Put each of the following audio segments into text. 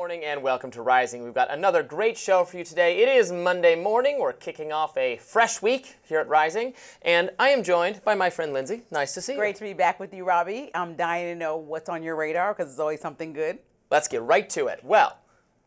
morning and welcome to Rising. We've got another great show for you today. It is Monday morning. We're kicking off a fresh week here at Rising, and I am joined by my friend Lindsey. Nice to see you. Great to be back with you, Robby. I'm dying to know what's on your radar because it's always something good. Let's get right to it. Well,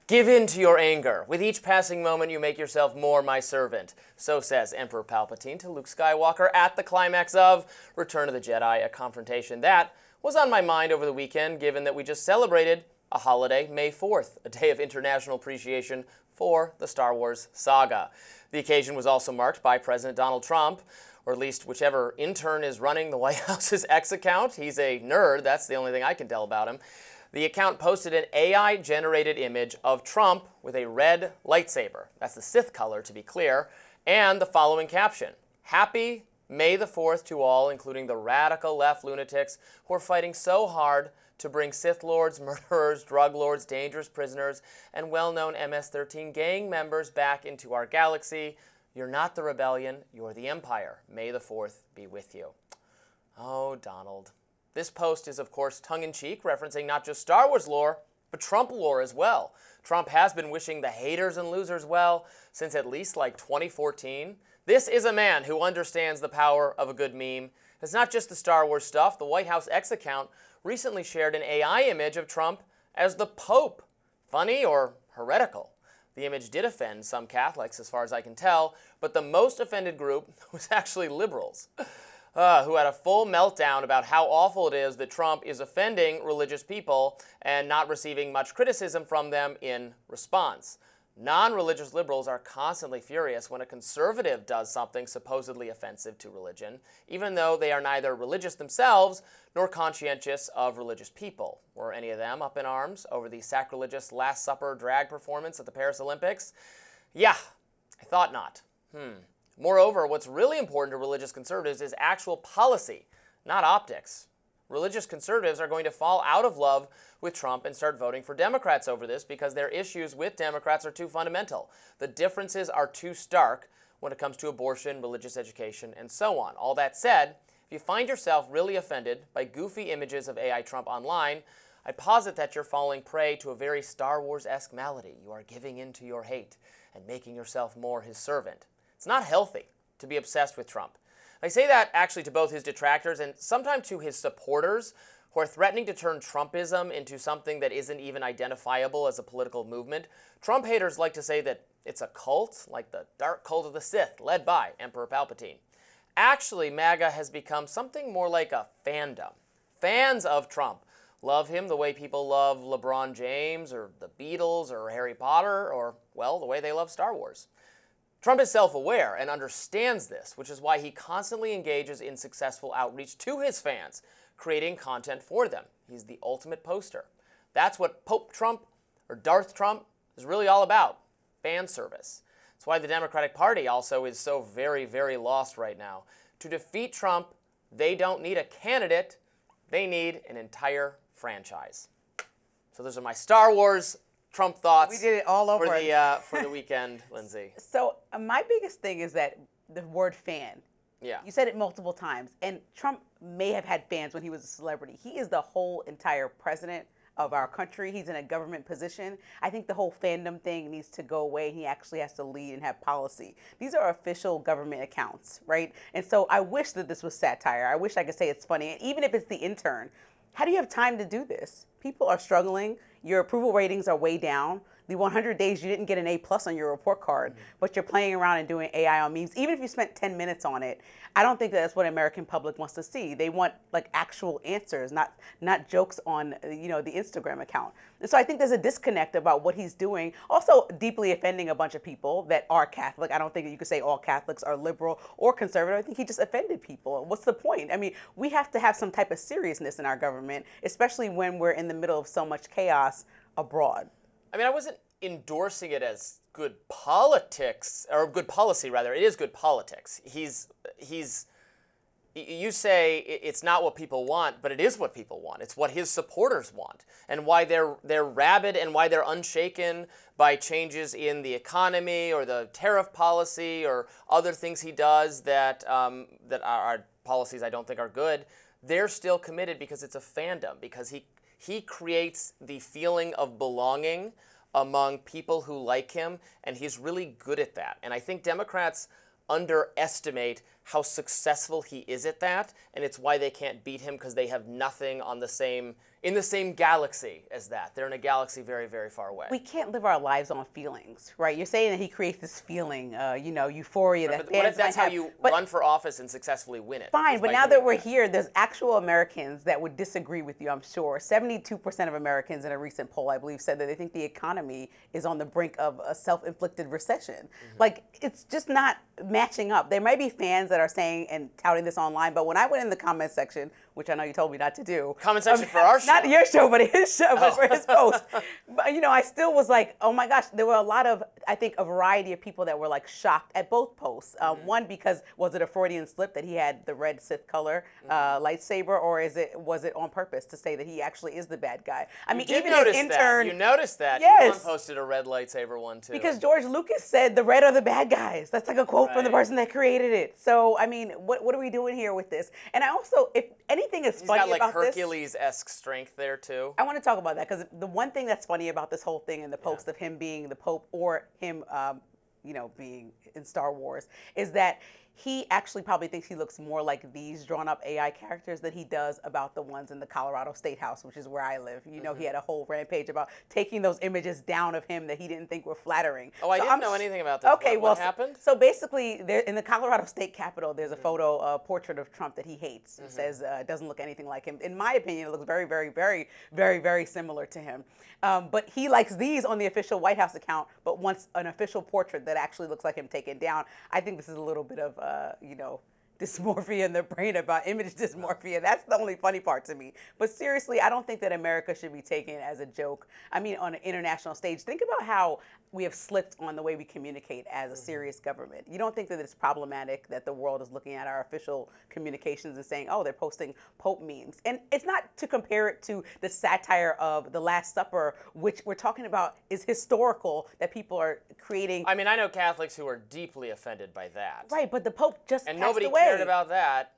give in to your anger. With each passing moment, you make yourself more my servant. So says Emperor Palpatine to Luke Skywalker at the climax of Return of the Jedi, a confrontation that was on my mind over the weekend, given that we just celebrated a holiday, May 4th, a day of international appreciation for the Star Wars saga. The occasion was also marked by President Donald Trump, or at least whichever intern is running the White House's X account. He's a nerd, that's the only thing I can tell about him. The account posted an AI-generated image of Trump with a red lightsaber. That's the Sith color, to be clear, and the following caption: "Happy May the 4th to all, including the radical left lunatics who are fighting so hard to bring Sith lords, murderers, drug lords, dangerous prisoners, and well-known MS-13 gang members back into our galaxy. You're not the rebellion, you're the empire. May the 4th be with you." Oh, Donald. This post is, of course, tongue-in-cheek, referencing not just Star Wars lore, but Trump lore as well. Trump has been wishing the haters and losers well since at least like 2014. This is a man who understands the power of a good meme. It's not just the Star Wars stuff. The White House X account recently shared an AI image of Trump as the Pope. Funny or heretical? The image did offend some Catholics, as far as I can tell, but the most offended group was actually liberals, who had a full meltdown about how awful it is that Trump is offending religious people and not receiving much criticism from them in response. Non-religious liberals are constantly furious when a conservative does something supposedly offensive to religion, even though they are neither religious themselves nor conscientious of religious people. Were any of them up in arms over the sacrilegious Last Supper drag performance at the Paris Olympics? Yeah, I thought not. Moreover, what's really important to religious conservatives is actual policy, not optics. Religious conservatives are going to fall out of love with Trump and start voting for Democrats over this because their issues with Democrats are too fundamental. The differences are too stark when it comes to abortion, religious education, and so on. All that said, if you find yourself really offended by goofy images of AI Trump online, I posit that you're falling prey to a very Star Wars-esque malady. You are giving in to your hate and making yourself more his servant. It's not healthy to be obsessed with Trump. I say that actually to both his detractors and sometimes to his supporters who are threatening to turn Trumpism into something that isn't even identifiable as a political movement. Trump haters like to say that it's a cult, like the dark cult of the Sith, led by Emperor Palpatine. Actually, MAGA has become something more like a fandom. Fans of Trump love him the way people love LeBron James or the Beatles or Harry Potter or, well, the way they love Star Wars. Trump is self-aware and understands this, which is why he constantly engages in successful outreach to his fans, creating content for them. He's the ultimate poster. That's what Pope Trump or Darth Trump is really all about, fan service. That's why the Democratic Party also is so very, very lost right now. To defeat Trump, they don't need a candidate, they need an entire franchise. So those are my Star Wars Trump thoughts. We did it all over for the weekend, Lindsey. So my biggest thing is that the word fan. Yeah. You said it multiple times, and Trump may have had fans when he was a celebrity. He is the whole entire president of our country. He's in a government position. I think the whole fandom thing needs to go away. He actually has to lead and have policy. These are official government accounts, right? And so I wish that this was satire. I wish I could say it's funny. And even if it's the intern, how do you have time to do this? People are struggling. Your approval ratings are way down. The 100 days you didn't get an A+ on your report card, but you're playing around and doing AI on memes. Even if you spent 10 minutes on it, I don't think that's what American public wants to see. They want like actual answers, not jokes on the Instagram account. And so I think there's a disconnect about what he's doing. Also deeply offending a bunch of people that are Catholic. I don't think that you could say all Catholics are liberal or conservative. I think he just offended people. What's the point? I mean, we have to have some type of seriousness in our government, especially when we're in the middle of so much chaos abroad. I mean, I wasn't endorsing it as good politics, or good policy, rather. It is good politics. You say it's not what people want, but it is what people want. It's what his supporters want, and why they're rabid and why they're unshaken by changes in the economy or the tariff policy or other things he does that are policies I don't think are good. They're still committed because it's a fandom, because he creates the feeling of belonging among people who like him, and he's really good at that. And I think Democrats underestimate how successful he is at that, and it's why they can't beat him, because they have nothing on the same in the same galaxy as that. They're in a galaxy very, very far away. We can't live our lives on feelings, right? You're saying that he creates this feeling, euphoria that But what if fans that's might how have. you But run for office and successfully win it? fine, is but by now doing that we're here, there's actual Americans that would disagree with you, I'm sure. 72% of Americans in a recent poll, I believe, said that they think the economy is on the brink of a self-inflicted recession. Like, it's just not matching up. There might be fans that are saying and touting this online, but when I went in the comment section, which I know you told me not to do. Comment section for our show. Not your show, but his show, but for his post. But, I still was like, oh my gosh, there were a lot of, I think, a variety of people that were like shocked at both posts. One, because was it a Freudian slip that he had the red Sith color lightsaber, or was it on purpose to say that he actually is the bad guy? I mean, even his intern. You noticed that. Yes. Elon posted a red lightsaber one too. Because George Lucas said the red are the bad guys. That's like a quote from the person that created it. So, I mean, what are we doing here with this? And I also, if anything is He's funny got like about this, Hercules-esque strength there too. I want to talk about that, because the one thing that's funny about this whole thing and the post of him being the Pope, or him, being in Star Wars, is that he actually probably thinks he looks more like these drawn-up AI characters than he does about the ones in the Colorado State House, which is where I live. He had a whole rampage about taking those images down of him that he didn't think were flattering. Oh, I didn't know anything about this. Okay, what happened? So basically, there, in the Colorado State Capitol, there's a photo, portrait of Trump that he hates. It says it doesn't look anything like him. In my opinion, it looks very, very, very, very, very similar to him. But he likes these on the official White House account, but wants an official portrait that actually looks like him taken down. I think this is a little bit of, dysmorphia in the brain about image dysmorphia. That's the only funny part to me. But seriously, I don't think that America should be taken as a joke. I mean, on an international stage, think about how we have slipped on the way we communicate as a serious government. You don't think that it's problematic that the world is looking at our official communications and saying, oh, they're posting Pope memes. And it's not to compare it to the satire of the Last Supper, which we're talking about is historical, that people are creating. I mean, I know Catholics who are deeply offended by that. Right, but the Pope just And passed nobody away. cared about that.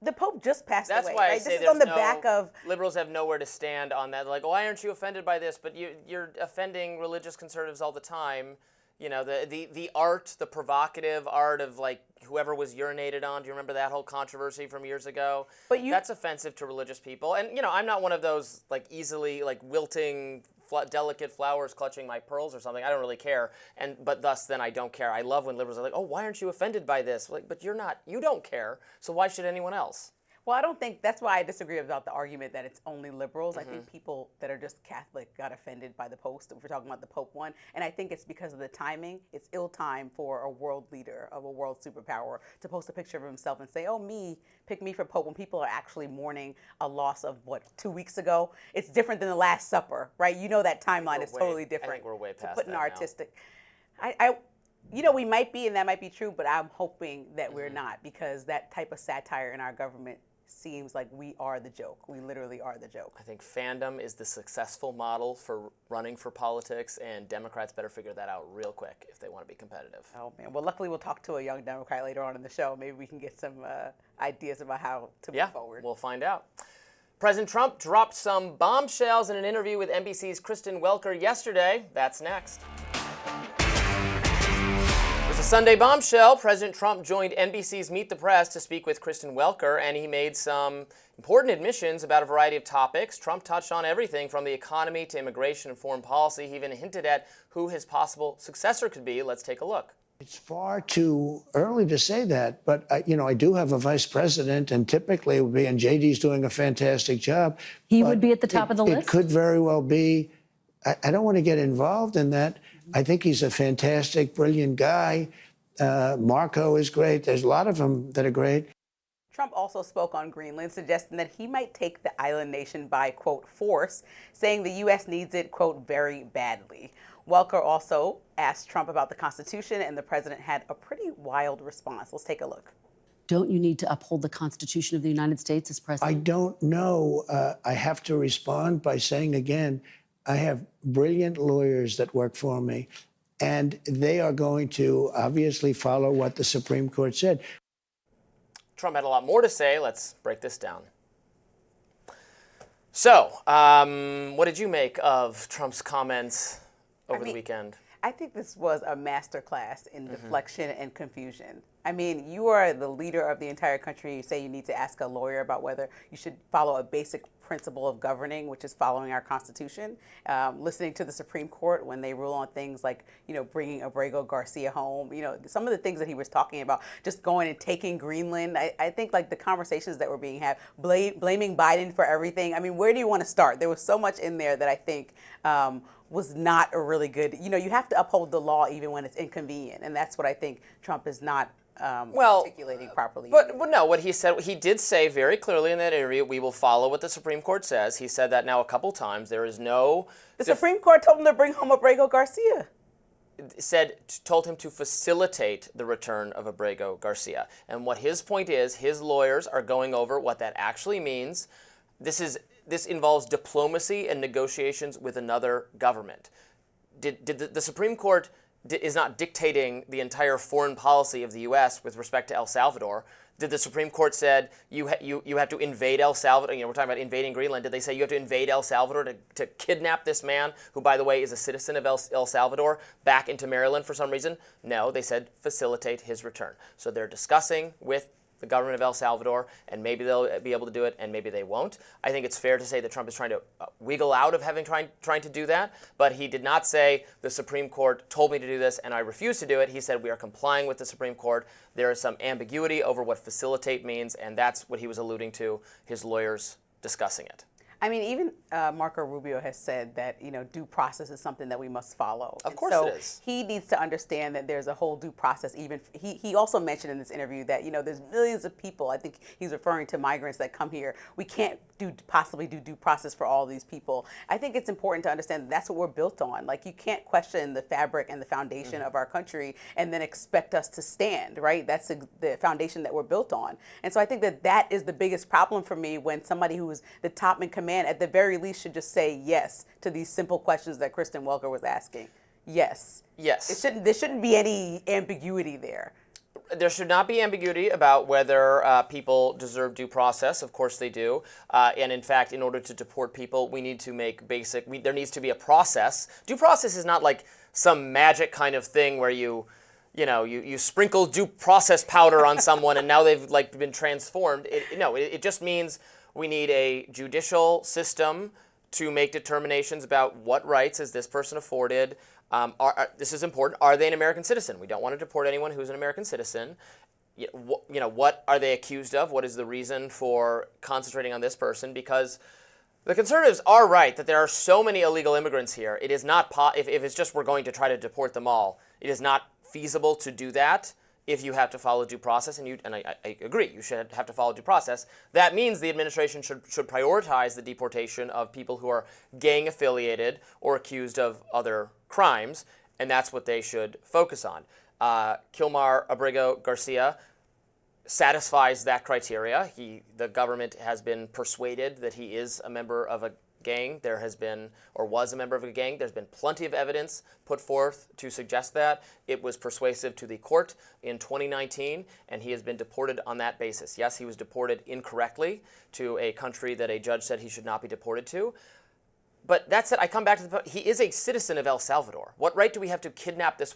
The Pope just passed That's away. why I right? say This is there's on the back of. liberals have nowhere to stand on that. Like, why aren't you offended by this? But you're offending religious conservatives all the time. The art, the provocative art of like whoever was urinated on. Do you remember that whole controversy from years ago? But that's offensive to religious people. And I'm not one of those like easily like wilting delicate flowers clutching my pearls or something. I don't really care. But thus then I don't care. I love when liberals are like, oh, why aren't you offended by this? Like, but you don't care. So why should anyone else? Well, I don't think that's why I disagree about the argument that it's only liberals. I think people that are just Catholic got offended by the post, if we're talking about the Pope one. And I think it's because of the timing. It's ill-timed for a world leader of a world superpower to post a picture of himself and say, oh, pick me for Pope, when people are actually mourning a loss of, 2 weeks ago? It's different than the Last Supper, right? That timeline is totally different. I think we're way past to put that an now. artistic. We might be, and that might be true, but I'm hoping that we're not, because that type of satire in our government seems like we are the joke. We literally are the joke. I think Fandom is the successful model for running for politics, and Democrats better figure that out real quick if they want to be competitive. Oh, man. Well, luckily we'll talk to a young Democrat later on in the show. Maybe we can get some ideas about how to move forward. We'll find out. President Trump dropped some bombshells in an interview with NBC's Kristen Welker yesterday. That's next. It was a Sunday bombshell. President Trump joined NBC's Meet the Press to speak with Kristen Welker, and he made some important admissions about a variety of topics. Trump touched on everything from the economy to immigration and foreign policy. He even hinted at who his possible successor could be. Let's take a look. It's far too early to say that, but I do have a vice president, and typically it would be, and JD's doing a fantastic job. He would be at the top of the list? It could very well be. I don't want to get involved in that. I think he's a fantastic, brilliant guy. Marco is great. There's a lot of them that are great. Trump also spoke on Greenland, suggesting that he might take the island nation by, quote, force, saying the U.S. needs it, quote, very badly. Welker also asked Trump about the Constitution, and the president had a pretty wild response. Let's take a look. Don't you need to uphold the Constitution of the United States as president? I don't know. I have to respond by saying again, I have brilliant lawyers that work for me, and they are going to obviously follow what the Supreme Court said. Trump had a lot more to say. Let's break this down. So, what did you make of Trump's comments over the weekend? I think this was a masterclass in deflection and confusion. I mean, you are the leader of the entire country. You say you need to ask a lawyer about whether you should follow a basic principle of governing, which is following our Constitution. Listening to the Supreme Court when they rule on things like, bringing Abrego Garcia home. Some of the things that he was talking about, just going and taking Greenland. I think like the conversations that were being had, blaming Biden for everything. I mean, where do you want to start? There was so much in there that I think was not a really good. You have to uphold the law even when it's inconvenient, and that's what I think Trump is not articulating properly. But no, what he said, he did say very clearly in that interview, we will follow what the Supreme Court says. He said that now a couple times. There is no... The Supreme Court told him to bring home Abrego Garcia. Told him to facilitate the return of Abrego Garcia. And what his point is, his lawyers are going over what that actually means. This involves diplomacy and negotiations with another government. Did the Supreme Court is not dictating the entire foreign policy of the U.S. with respect to El Salvador? Did the Supreme Court said you have to invade El Salvador? We're talking about invading Greenland. Did they say you have to invade El Salvador to kidnap this man, who, by the way, is a citizen of El Salvador, back into Maryland for some reason? No, they said facilitate his return. So they're discussing with the government of El Salvador, and maybe they'll be able to do it, and maybe they won't. I think it's fair to say that Trump is trying to wiggle out of trying to do that, but he did not say the Supreme Court told me to do this and I refuse to do it. He said we are complying with the Supreme Court. There is some ambiguity over what facilitate means, and that's what he was alluding to, his lawyers discussing it. I mean, even Marco Rubio has said that, due process is something that we must follow. Of course so it is. He needs to understand that there's a whole due process. Even he also mentioned in this interview that, there's millions of people, I think he's referring to migrants that come here. We can't possibly do due process for all these people. I think it's important to understand that that's what we're built on. Like, you can't question the fabric and the foundation of our country and then expect us to stand, right? That's the foundation that we're built on. And so I think that is the biggest problem for me when somebody who is the top in command at the very least should just say yes to these simple questions that Kristen Welker was asking. Yes. Yes. There shouldn't be any ambiguity there. There should not be ambiguity about whether people deserve due process. Of course they do. And in fact, in order to deport people, we need to make there needs to be a process. Due process is not like some magic kind of thing where you sprinkle due process powder on someone and now they've been transformed. It just means we need a judicial system to make determinations about what rights is this person afforded. This is important. Are they an American citizen? We don't want to deport anyone who's an American citizen. What are they accused of? What is the reason for concentrating on this person? Because the conservatives are right that there are so many illegal immigrants here. It is not if it's just we're going to try to deport them all. It is not feasible to do that if you have to follow due process, and I agree, you should have to follow due process. That means the administration should prioritize the deportation of people who are gang affiliated or accused of other crimes, and that's what they should focus on. Kilmar Abrego Garcia satisfies that criteria. The government has been persuaded that he is a member of a gang. There has been, or was a member of a gang. There's been plenty of evidence put forth to suggest that. It was persuasive to the court in 2019, and he has been deported on that basis. Yes, he was deported incorrectly to a country that a judge said he should not be deported to. But that said, I come back to the point, he is a citizen of El Salvador. What right do we have to kidnap this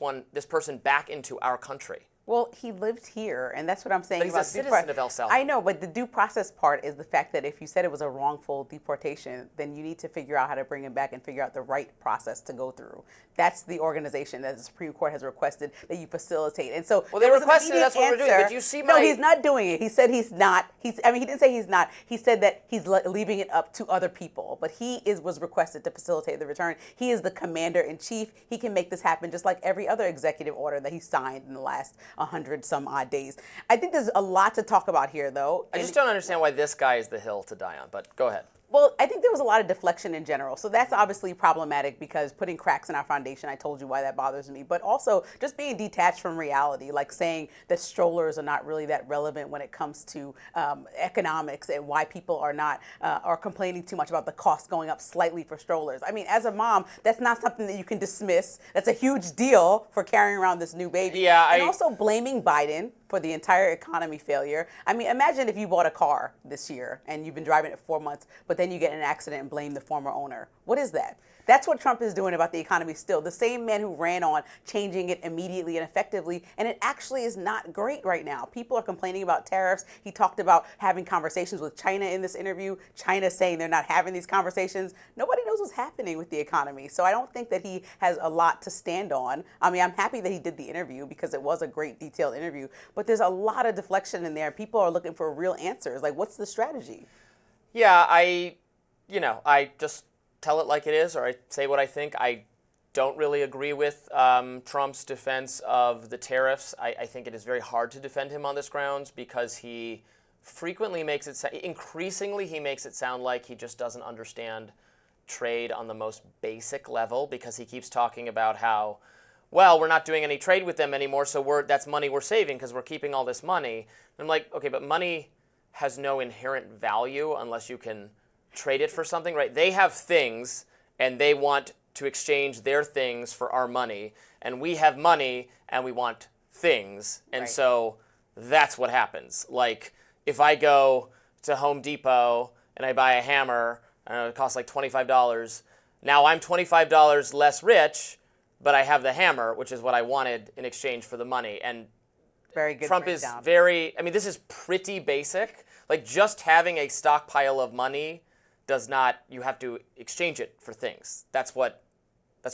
person back into our country? Well, he lived here, and that's what I'm saying. But he's a citizen of El Salvador. I know, but the due process part is the fact that if you said it was a wrongful deportation, then you need to figure out how to bring him back and figure out the right process to go through. That's the organization that the Supreme Court has requested that you facilitate. And so, well, they requested that's what we're doing. But you see, no, he's not doing it. He said he's not. He didn't say he's not. He said that he's leaving it up to other people. But he was requested to facilitate the return. He is the commander in chief. He can make this happen just like every other executive order that he signed in the last 100 some odd days. I think there's a lot to talk about here, though. I just don't understand why this guy is the hill to die on, but go ahead. Well, I think there was a lot of deflection in general. So that's obviously problematic because putting cracks in our foundation, I told you why that bothers me. But also just being detached from reality, like saying that strollers are not really that relevant when it comes to economics and why people are complaining too much about the cost going up slightly for strollers. I mean, as a mom, that's not something that you can dismiss. That's a huge deal for carrying around this new baby. Yeah, and also blaming Biden for the entire economy failure. I mean, imagine if you bought a car this year and you've been driving it 4 months, but then you get in an accident and blame the former owner. What is that? That's what Trump is doing about the economy still. The same man who ran on changing it immediately and effectively, and it actually is not great right now. People are complaining about tariffs. He talked about having conversations with China in this interview. China saying they're not having these conversations. Nobody knows what's happening with the economy. So I don't think that he has a lot to stand on. I mean, I'm happy that he did the interview because it was a great detailed interview, but there's a lot of deflection in there. People are looking for real answers. Like, what's the strategy? Yeah, I just tell it like it is, or I say what I think. I don't really agree with Trump's defense of the tariffs. I think it is very hard to defend him on this grounds because he frequently makes it, increasingly he makes it sound like he just doesn't understand trade on the most basic level, because he keeps talking about how, well, we're not doing any trade with them anymore, so that's money we're saving because we're keeping all this money. And I'm like, okay, but money has no inherent value unless you can trade it for something, right? They have things and they want to exchange their things for our money, and we have money and we want things. And so that's what happens. Like, if I go to Home Depot and I buy a hammer, I don't know, it costs like $25. Now I'm $25 less rich, but I have the hammer, which is what I wanted in exchange for the money. And Very good Trump breakdown. is very, I mean, this is pretty basic. Like, just having a stockpile of money does not, you have to exchange it for things. That's what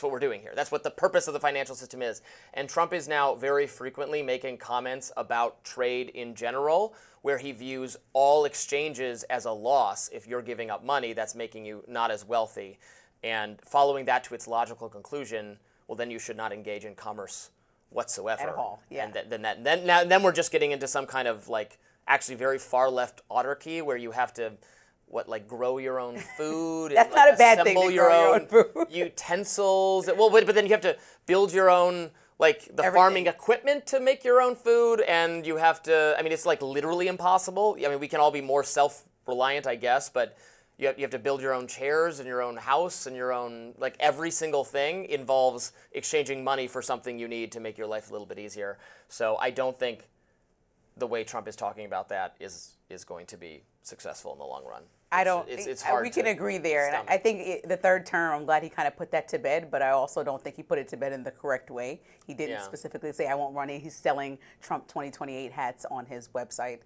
we're doing here. That's what the purpose of the financial system is. And Trump is now very frequently making comments about trade in general, where he views all exchanges as a loss. If you're giving up money, that's making you not as wealthy. And following that to its logical conclusion, well, then you should not engage in commerce whatsoever. At all, yeah. And then we're just getting into some kind of, like, actually very far left autarky where you have to, grow your own food. That's and, not a bad thing, assemble to your grow your own own food. utensils. Well, but then you have to build your own, the farming equipment to make your own food, and you have to, I mean, it's literally impossible. I mean, we can all be more self-reliant, I guess, but you have to build your own chairs and your own house and your own, every single thing involves exchanging money for something you need to make your life a little bit easier. So I don't think the way Trump is talking about that is going to be successful in the long run. I don't. It's hard. We can to agree there, stomach. and I think the third term. I'm glad he kind of put that to bed, but I also don't think he put it to bed in the correct way. He didn't specifically say, "I won't run it." He's selling Trump 2028 hats on his website,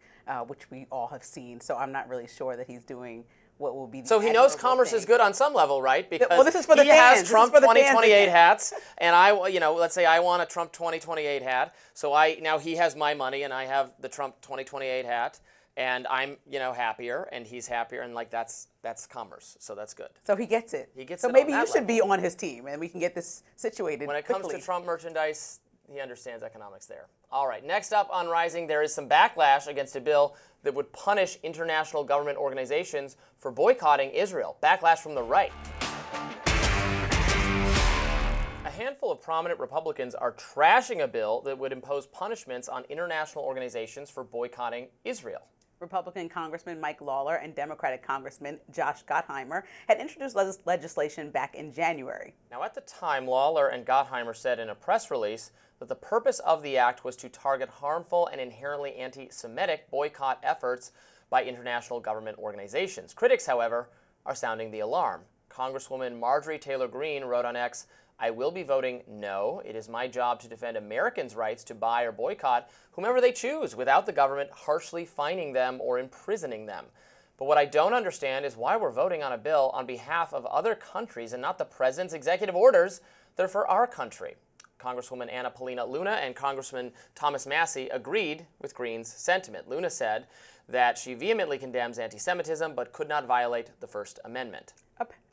which we all have seen. So I'm not really sure that he's doing what will be. So he knows commerce is good on some level, right? Because this is for the he fans. has Trump This is for the fans 2028 again. hats, and let's say I want a Trump 2028 hat. So now he has my money, and I have the Trump 2028 hat. And I'm, happier, and he's happier, and that's commerce, so that's good. So he gets it. He gets so it maybe on you that should level. be on his team, and we can get this situated. When it comes quickly. to Trump merchandise, he understands economics there. All right, next up on Rising, there is some backlash against a bill that would punish international government organizations for boycotting Israel. Backlash from the right. A handful of prominent Republicans are trashing a bill that would impose punishments on international organizations for boycotting Israel. Republican Congressman Mike Lawler and Democratic Congressman Josh Gottheimer had introduced legislation back in January. Now, at the time, Lawler and Gottheimer said in a press release that the purpose of the act was to target harmful and inherently anti-Semitic boycott efforts by international government organizations. Critics, however, are sounding the alarm. Congresswoman Marjorie Taylor Greene wrote on X, "I will be voting no. It is my job to defend Americans' rights to buy or boycott whomever they choose without the government harshly fining them or imprisoning them. But what I don't understand is why we're voting on a bill on behalf of other countries and not the president's executive orders that are for our country." Congresswoman Anna Paulina Luna and Congressman Thomas Massie agreed with Greene's sentiment. Luna said that she vehemently condemns anti-Semitism but could not violate the First Amendment.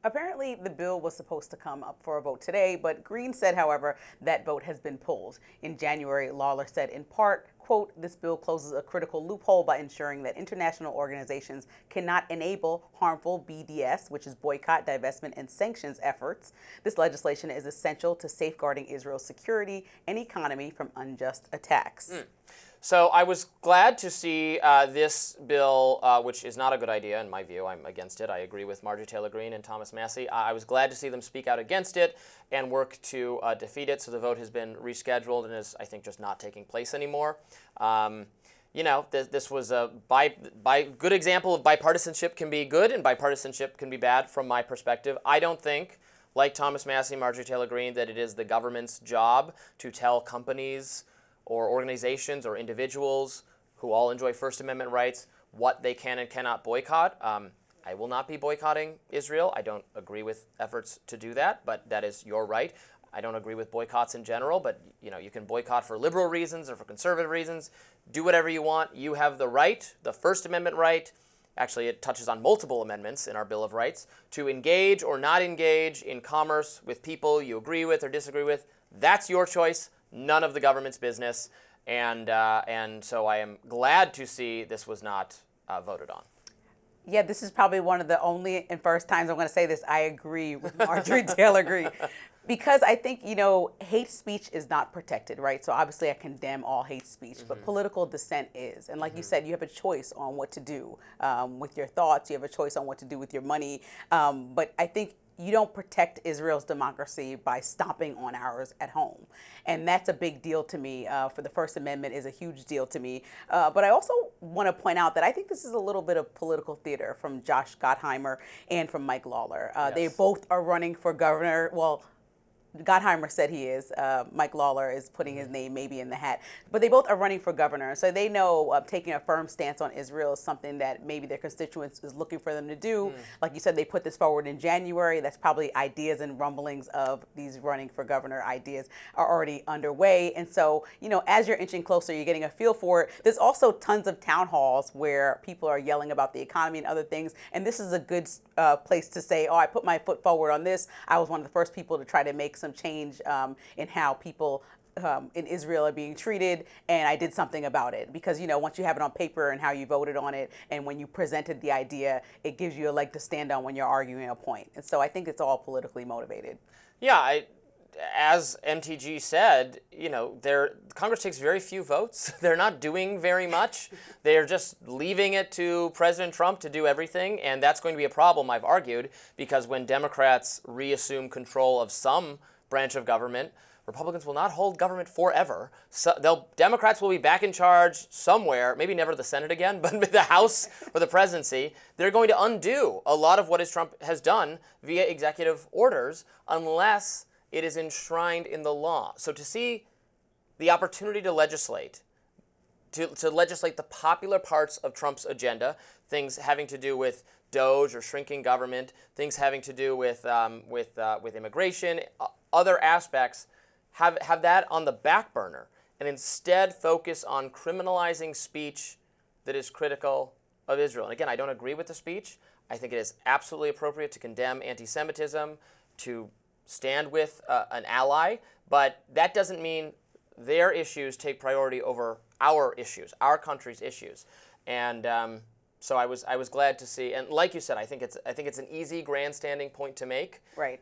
Apparently, the bill was supposed to come up for a vote today, but Greene said, however, that vote has been pulled. In January, Lawler said in part, quote, "This bill closes a critical loophole by ensuring that international organizations cannot enable harmful BDS, which is boycott, divestment, and sanctions efforts. This legislation is essential to safeguarding Israel's security and economy from unjust attacks." So I was glad to see this bill, which is not a good idea in my view. I'm against it. I agree with Marjorie Taylor Greene and Thomas Massie. I was glad to see them speak out against it and work to defeat it. So the vote has been rescheduled and is, I think, just not taking place anymore. This was a good example of bipartisanship can be good and bipartisanship can be bad from my perspective. I don't think like Thomas Massie and Marjorie Taylor Greene, that it is the government's job to tell companies or organizations or individuals who all enjoy First Amendment rights what they can and cannot boycott. I will not be boycotting Israel. I don't agree with efforts to do that, but that is your right. I don't agree with boycotts in general, but you can boycott for liberal reasons or for conservative reasons. Do whatever you want. You have the right, the First Amendment right. Actually, it touches on multiple amendments in our Bill of Rights, to engage or not engage in commerce with people you agree with or disagree with. That's your choice, none of the government's business. And so I am glad to see this was not voted on. Yeah, this is probably one of the only and first times I'm going to say this. I agree with Marjorie Taylor Greene. Because I think, hate speech is not protected, right? So obviously I condemn all hate speech, but political dissent is. And like you said, you have a choice on what to do with your thoughts. You have a choice on what to do with your money. But I think you don't protect Israel's democracy by stomping on ours at home. And that's a big deal to me. For the First Amendment is a huge deal to me. But I also want to point out that I think this is a little bit of political theater from Josh Gottheimer and from Mike Lawler. Yes. They both are running for governor. Well, Gottheimer said he is. Mike Lawler is putting his name maybe in the hat. But they both are running for governor. So they know taking a firm stance on Israel is something that maybe their constituents is looking for them to do. Like you said, they put this forward in January. That's probably ideas and rumblings of these running for governor ideas are already underway. And so, as you're inching closer, you're getting a feel for it. There's also tons of town halls where people are yelling about the economy and other things. And this is a good place to say, I put my foot forward on this. I was one of the first people to try to make some change in how people in Israel are being treated, and I did something about it. Because, once you have it on paper and how you voted on it, and when you presented the idea, it gives you a leg to stand on when you're arguing a point. And so I think it's all politically motivated. Yeah, as MTG said, Congress takes very few votes. They're not doing very much. They're just leaving it to President Trump to do everything, and that's going to be a problem, I've argued, because when Democrats reassume control of some branch of government, Republicans will not hold government forever. So Democrats will be back in charge somewhere, maybe never the Senate again, but the House or the presidency. They're going to undo a lot of what Trump has done via executive orders unless it is enshrined in the law. So to see the opportunity to legislate, to legislate the popular parts of Trump's agenda, things having to do with DOGE or shrinking government, things having to do with immigration, other aspects, have that on the back burner and instead focus on criminalizing speech that is critical of Israel. And again, I don't agree with the speech. I think it is absolutely appropriate to condemn anti-Semitism, to stand with an ally, but that doesn't mean their issues take priority over our issues, our country's issues. And so I was glad to see, and like you said, I think it's an easy grandstanding point to make. Right.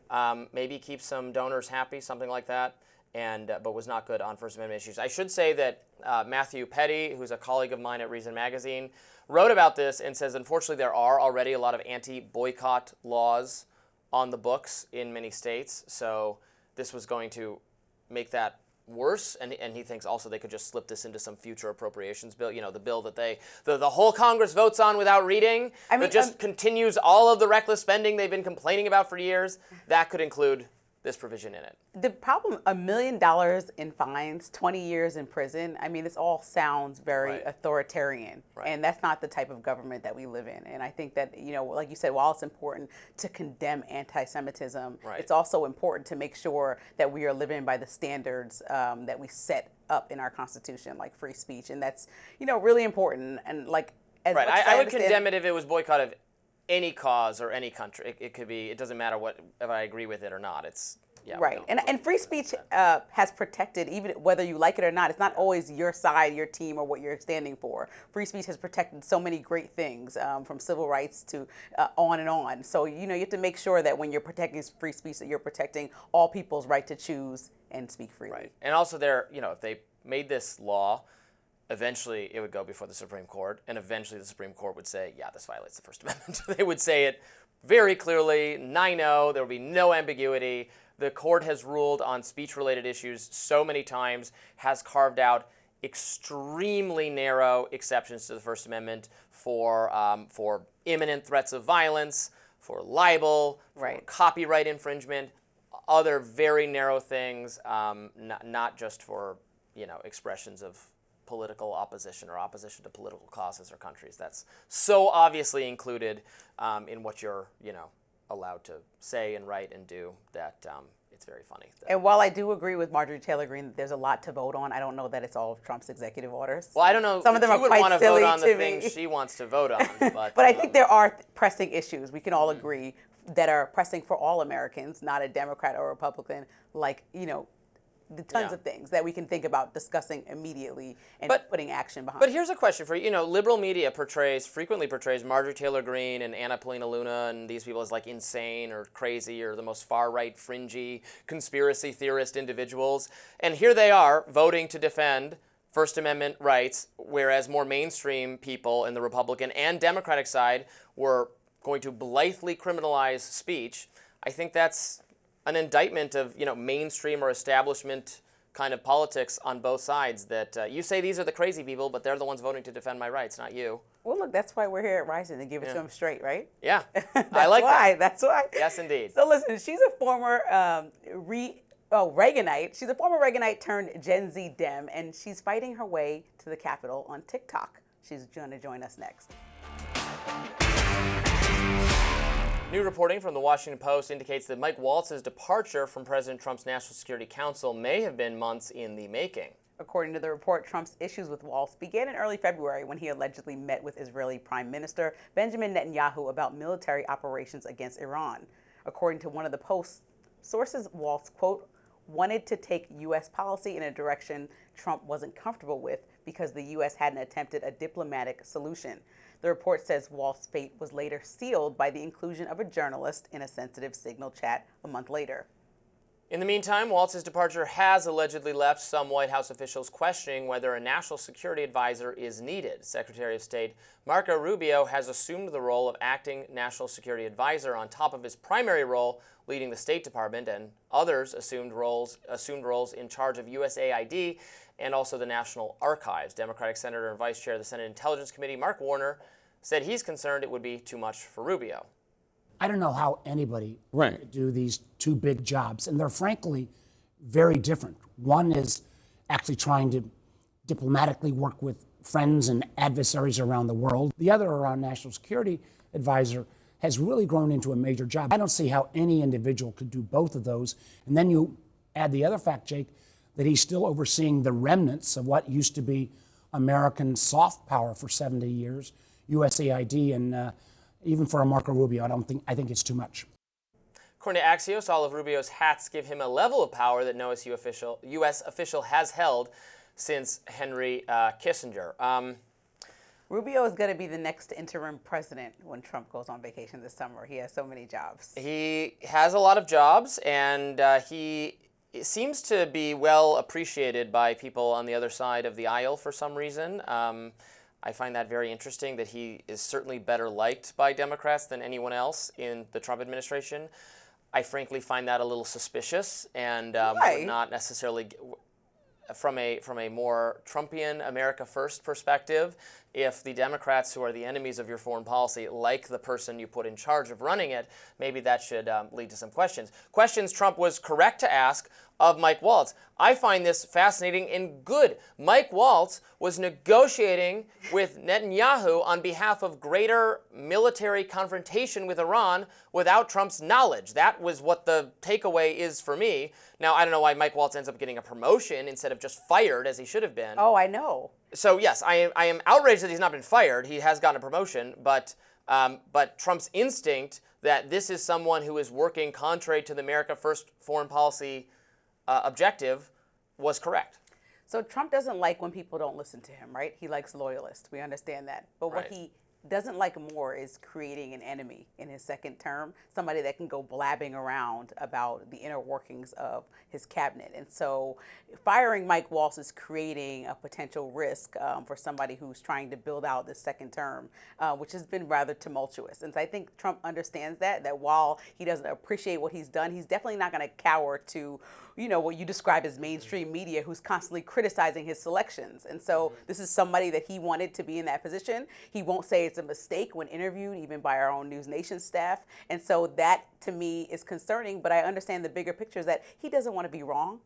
Maybe keep some donors happy, something like that, but was not good on First Amendment issues. I should say that Matthew Petty, who's a colleague of mine at Reason Magazine, wrote about this and says, unfortunately, there are already a lot of anti-boycott laws on the books in many states, so this was going to make that worse, and he thinks also they could just slip this into some future appropriations bill, the bill that the whole Congress votes on without reading, that just continues all of the reckless spending they've been complaining about for years. That could include this provision in it. The problem, $1 million in fines, 20 years in prison, this all sounds very authoritarian. Right. And that's not the type of government that we live in. And I think that, like you said, while it's important to condemn anti-Semitism, it's also important to make sure that we are living by the standards that we set up in our Constitution, like free speech. And that's, really important. And as much as I would condemn it if it was boycott of any cause or any country. It could be, it doesn't matter if I agree with it or not. It's, right. And free speech has protected, even whether you like it or not, it's not always your side, your team, or what you're standing for. Free speech has protected so many great things, from civil rights to on and on. So, you have to make sure that when you're protecting free speech, that you're protecting all people's right to choose and speak freely. Right. And also if they made this law, eventually it would go before the Supreme Court, and eventually the Supreme Court would say, yeah, this violates the First Amendment. They would say it very clearly, 9-0, there would be no ambiguity. The court has ruled on speech-related issues so many times, has carved out extremely narrow exceptions to the First Amendment for imminent threats of violence, for libel, for copyright infringement. other very narrow things, not just for, expressions of political opposition or opposition to political causes or countries. That's so obviously included in what you're, allowed to say and write and do that it's very funny. And while I do agree with Marjorie Taylor Greene that there's a lot to vote on, I don't know that it's all of Trump's executive orders. Well, I don't know. Some of them are quite want to silly vote on the to things me. she wants to vote on, but But I think there are pressing issues we can all agree that are pressing for all Americans, not a Democrat or Republican, like, the tons of things that we can think about discussing immediately and putting action behind. But here's a question for you. Liberal media frequently portrays Marjorie Taylor Greene and Anna Paulina Luna and these people as like insane or crazy or the most far-right, fringy, conspiracy theorist individuals. And here they are voting to defend First Amendment rights, whereas more mainstream people in the Republican and Democratic side were going to blithely criminalize speech. I think that's an indictment of, mainstream or establishment kind of politics on both sides that you say these are the crazy people, but they're the ones voting to defend my rights, not you. Well, look, that's why we're here at Rising, to give it to them straight, right? Yeah, I like that. That's why. Yes, indeed. So listen, she's a former Reaganite. She's a former Reaganite turned Gen Z Dem, and she's fighting her way to the Capitol on TikTok. She's going to join us next. New reporting from the Washington Post indicates that Mike Waltz's departure from President Trump's National Security Council may have been months in the making. According to the report, Trump's issues with Waltz began in early February when he allegedly met with Israeli Prime Minister Benjamin Netanyahu about military operations against Iran. According to one of the Post's sources, Waltz, quote, wanted to take U.S. policy in a direction Trump wasn't comfortable with because the U.S. hadn't attempted a diplomatic solution. The report says Waltz's fate was later sealed by the inclusion of a journalist in a sensitive Signal chat a month later. In the meantime, Waltz's departure has allegedly left some White House officials questioning whether a national security advisor is needed. Secretary of State Marco Rubio has assumed the role of acting national security advisor on top of his primary role leading the State Department, and others assumed roles in charge of USAID and also the National Archives. Democratic Senator and Vice Chair of the Senate Intelligence Committee Mark Warner said he's concerned it would be too much for Rubio. I don't know how anybody could do these two big jobs, and they're frankly very different. One is actually trying to diplomatically work with friends and adversaries around the world. The other, around national security advisor, has really grown into a major job. I don't see how any individual could do both of those. And then you add the other fact, Jake, that he's still overseeing the remnants of what used to be American soft power for 70 years, USAID, and even for a Marco Rubio, I think it's too much. According to Axios, all of Rubio's hats give him a level of power that no U.S. official has held since Henry Kissinger. Rubio is going to be the next interim president when Trump goes on vacation this summer. He has so many jobs. He has a lot of jobs, and he seems to be well appreciated by people on the other side of the aisle for some reason. I find that very interesting that he is certainly better liked by Democrats than anyone else in the Trump administration. I frankly find that a little suspicious and would not necessarily, from a more Trumpian America First perspective, if the Democrats who are the enemies of your foreign policy like the person you put in charge of running it, maybe that should lead to some questions. Questions Trump was correct to ask of Mike Waltz. I find this fascinating and good. Mike Waltz was negotiating with Netanyahu on behalf of greater military confrontation with Iran without Trump's knowledge. That was what the takeaway is for me. Now, I don't know why Mike Waltz ends up getting a promotion instead of just fired as he should have been. Oh, I know. So yes, I am outraged that he's not been fired. He has gotten a promotion, but Trump's instinct that this is someone who is working contrary to the America First foreign policy objective was correct. So Trump doesn't like when people don't listen to him, right? He likes loyalists. We understand that. But what he doesn't like more is creating an enemy in his second term, somebody that can go blabbing around about the inner workings of his cabinet. And so firing Mike Waltz is creating a potential risk for somebody who's trying to build out this second term, which has been rather tumultuous. And so I think Trump understands that while he doesn't appreciate what he's done, he's definitely not going to cower to, what you describe as mainstream media who's constantly criticizing his selections. And so this is somebody that he wanted to be in that position. He won't say it's it's a mistake when interviewed, even by our own News Nation staff. And so that, to me, is concerning. But I understand the bigger picture is that he doesn't want to be wrong.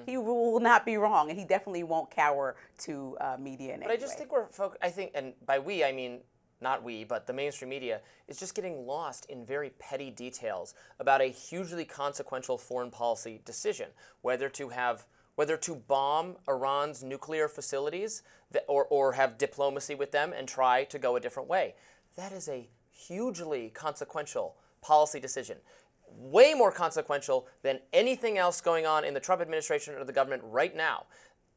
He will not be wrong, and he definitely won't cower to media in any way. But I just think I think, and by we, I mean not we, but the mainstream media, is just getting lost in very petty details about a hugely consequential foreign policy decision, whether to bomb Iran's nuclear facilities or have diplomacy with them and try to go a different way. That is a hugely consequential policy decision. Way more consequential than anything else going on in the Trump administration or the government right now.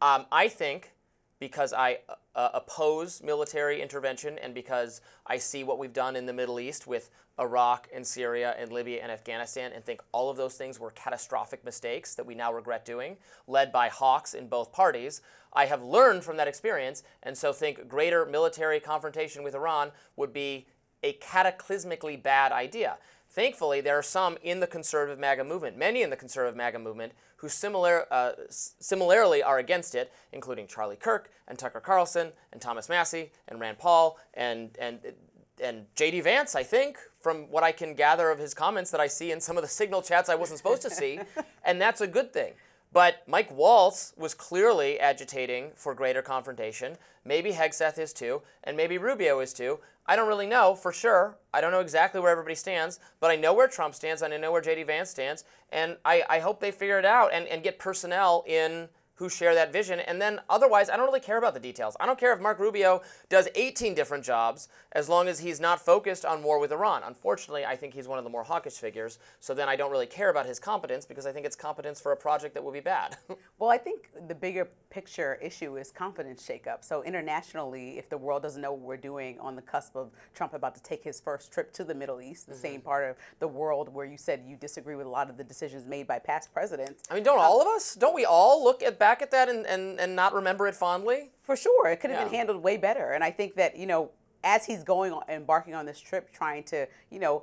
I think, because I oppose military intervention and because I see what we've done in the Middle East with Iraq and Syria and Libya and Afghanistan, and think all of those things were catastrophic mistakes that we now regret doing, led by hawks in both parties. I have learned from that experience, and so think greater military confrontation with Iran would be a cataclysmically bad idea. Thankfully, there are some in the conservative MAGA movement, many in the conservative MAGA movement, who similarly are against it, including Charlie Kirk and Tucker Carlson and Thomas Massie and Rand Paul and JD Vance, I think, from what I can gather of his comments that I see in some of the signal chats I wasn't supposed to see, and that's a good thing. But Mike Waltz was clearly agitating for greater confrontation. Maybe Hegseth is too, and maybe Rubio is too. I don't really know for sure. I don't know exactly where everybody stands, but I know where Trump stands, and I know where JD Vance stands, and I hope they figure it out and get personnel in who share that vision. And then otherwise, I don't really care about the details. I don't care if Mark Rubio does 18 different jobs as long as he's not focused on war with Iran. Unfortunately, I think he's one of the more hawkish figures, so then I don't really care about his competence because I think it's competence for a project that will be bad. Well, I think the bigger picture issue is confidence shakeup. So internationally, if the world doesn't know what we're doing on the cusp of Trump about to take his first trip to the Middle East, the same part of the world where you said you disagree with a lot of the decisions made by past presidents. I mean, don't all of us? Don't we all look back at that and not remember it fondly? For sure. It could have been handled way better. And I think that, as he's embarking on this trip, trying to,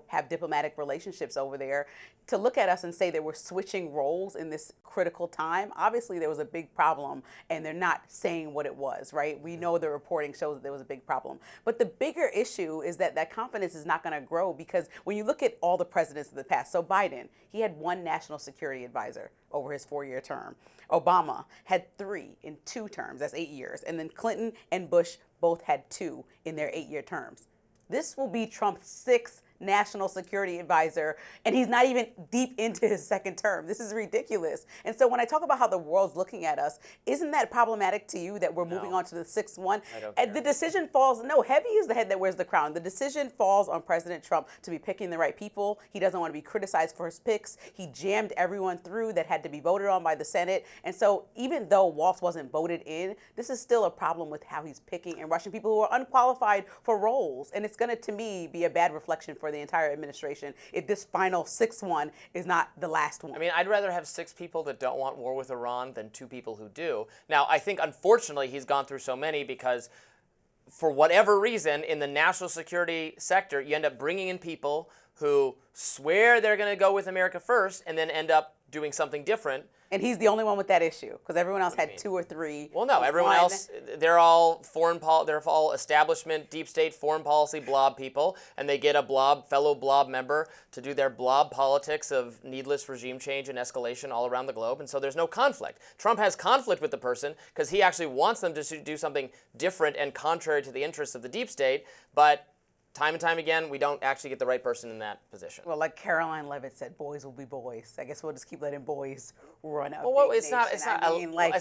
have diplomatic relationships over there, to look at us and say that we're switching roles in this critical time, obviously there was a big problem, and they're not saying what it was, right? We know the reporting shows that there was a big problem. But the bigger issue is that confidence is not going to grow, because when you look at all the presidents of the past, so Biden, he had one national security advisor over his 4-year term. Obama had 3 in 2 terms, that's 8 years. And then Clinton and Bush both had 2 in their 8-year terms. This will be Trump's 6th national security advisor, and he's not even deep into his 2nd term. This is ridiculous. And so when I talk about how the world's looking at us, isn't that problematic to you that we're moving on to the 6th one? I don't And care. the decision falls, no, heavy is the head that wears the crown. The decision falls on President Trump to be picking the right people. He doesn't want to be criticized for his picks. He jammed everyone through that had to be voted on by the Senate. And so even though Waltz wasn't voted in, this is still a problem with how he's picking and rushing people who are unqualified for roles. And it's going to, to me, be a bad reflection for the entire administration if this final 6th one is not the last one. I mean, I'd rather have 6 people that don't want war with Iran than 2 people who do. Now, I think, unfortunately, he's gone through so many because, for whatever reason, in the national security sector, you end up bringing in people who swear they're going to go with America first and then end up doing something different. And he's the only one with that issue, because everyone else had 2 or 3. Well, no, everyone else, they're all they're all establishment, deep state, foreign policy blob people, and they get a fellow blob member to do their blob politics of needless regime change and escalation all around the globe, and so there's no conflict. Trump has conflict with the person because he actually wants them to do something different and contrary to the interests of the deep state, but time and time again, we don't actually get the right person in that position. Well, like Caroline Levitt said, boys will be boys. I guess we'll just keep letting boys run up. Well, it's not. I mean, like,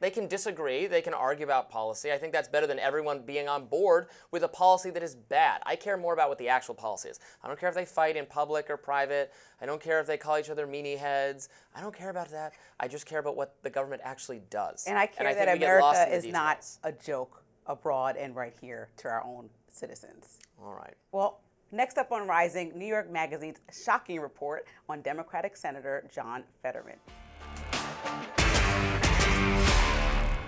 they can disagree. They can argue about policy. I think that's better than everyone being on board with a policy that is bad. I care more about what the actual policy is. I don't care if they fight in public or private. I don't care if they call each other meanie heads. I don't care about that. I just care about what the government actually does. And I care think that we get lost America in the is not details. a joke abroad and right here to our own citizens. All right. Well, next up on Rising, New York Magazine's shocking report on Democratic Senator John Fetterman.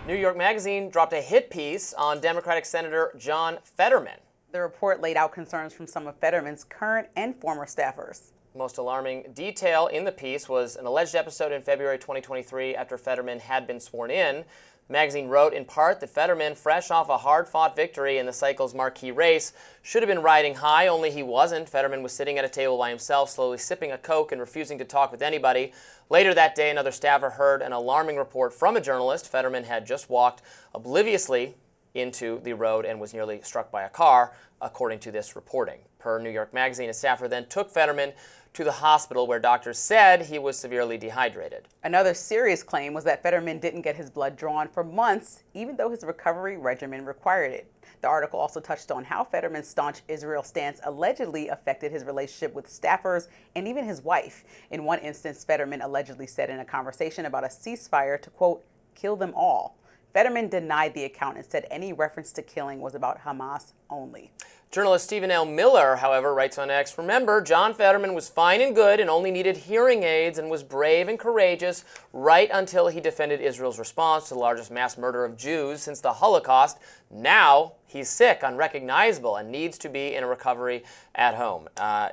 New York Magazine dropped a hit piece on Democratic Senator John Fetterman. The report laid out concerns from some of Fetterman's current and former staffers. The most alarming detail in the piece was an alleged episode in February 2023 after Fetterman had been sworn in. The magazine wrote in part that Fetterman, fresh off a hard-fought victory in the cycle's marquee race, should have been riding high, only he wasn't. Fetterman was sitting at a table by himself, slowly sipping a Coke and refusing to talk with anybody. Later that day, another staffer heard an alarming report from a journalist. Fetterman had just walked obliviously into the road and was nearly struck by a car, according to this reporting. Per New York Magazine, a staffer then took Fetterman to the hospital where doctors said he was severely dehydrated. Another serious claim was that Fetterman didn't get his blood drawn for months, even though his recovery regimen required it. The article also touched on how Fetterman's staunch Israel stance allegedly affected his relationship with staffers and even his wife. In one instance, Fetterman allegedly said in a conversation about a ceasefire to, quote, kill them all. Fetterman denied the account and said any reference to killing was about Hamas only. Journalist Stephen L. Miller, however, writes on X, remember, John Fetterman was fine and good and only needed hearing aids and was brave and courageous right until he defended Israel's response to the largest mass murder of Jews since the Holocaust. Now he's sick, unrecognizable, and needs to be in a recovery at home.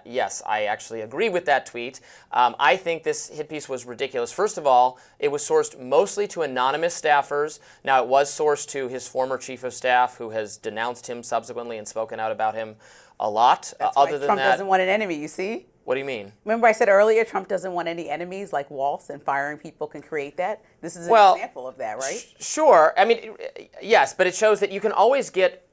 Yes, I actually agree with that tweet. I think this hit piece was ridiculous. First of all, it was sourced mostly to anonymous staffers. Now, it was sourced to his former chief of staff, who has denounced him subsequently and spoken out about him a lot. That's why Trump doesn't want an enemy, you see? What do you mean? Remember I said earlier Trump doesn't want any enemies like Waltz, and firing people can create that? This is an example of that, right? Sure. I mean, yes, but it shows that you can always get,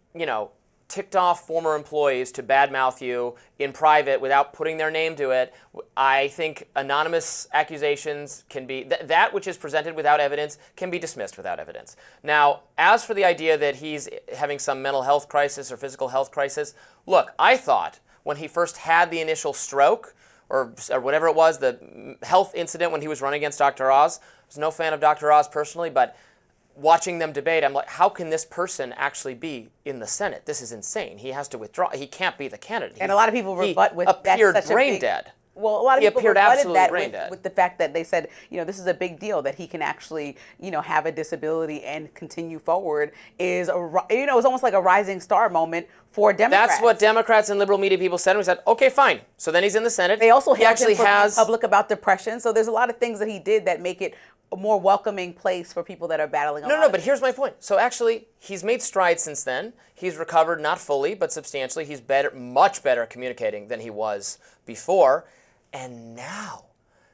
ticked off former employees to badmouth you in private without putting their name to it. I think anonymous accusations can be, that which is presented without evidence can be dismissed without evidence. Now, as for the idea that he's having some mental health crisis or physical health crisis, look, I thought when he first had the initial stroke, or whatever it was, the health incident when he was running against Dr. Oz, I was no fan of Dr. Oz personally, but watching them debate, I'm like, how can this person actually be in the Senate? This is insane. He has to withdraw. He can't be the candidate. And a lot of people rebut with that. He appeared that's such brain a big, dead. Well, a lot of he people appeared rebutted that brain dead. with the fact that they said, this is a big deal that he can actually, have a disability and continue forward. It's almost like a rising star moment for Democrats. That's what Democrats and liberal media people said. And we said, okay, fine. So then he's in the Senate. They also actually has public about depression. So there's a lot of things that he did that make it a more welcoming place for people that are battling. No, but here's my point. So actually, he's made strides since then. He's recovered, not fully, but substantially. He's much better at communicating than he was before. And now,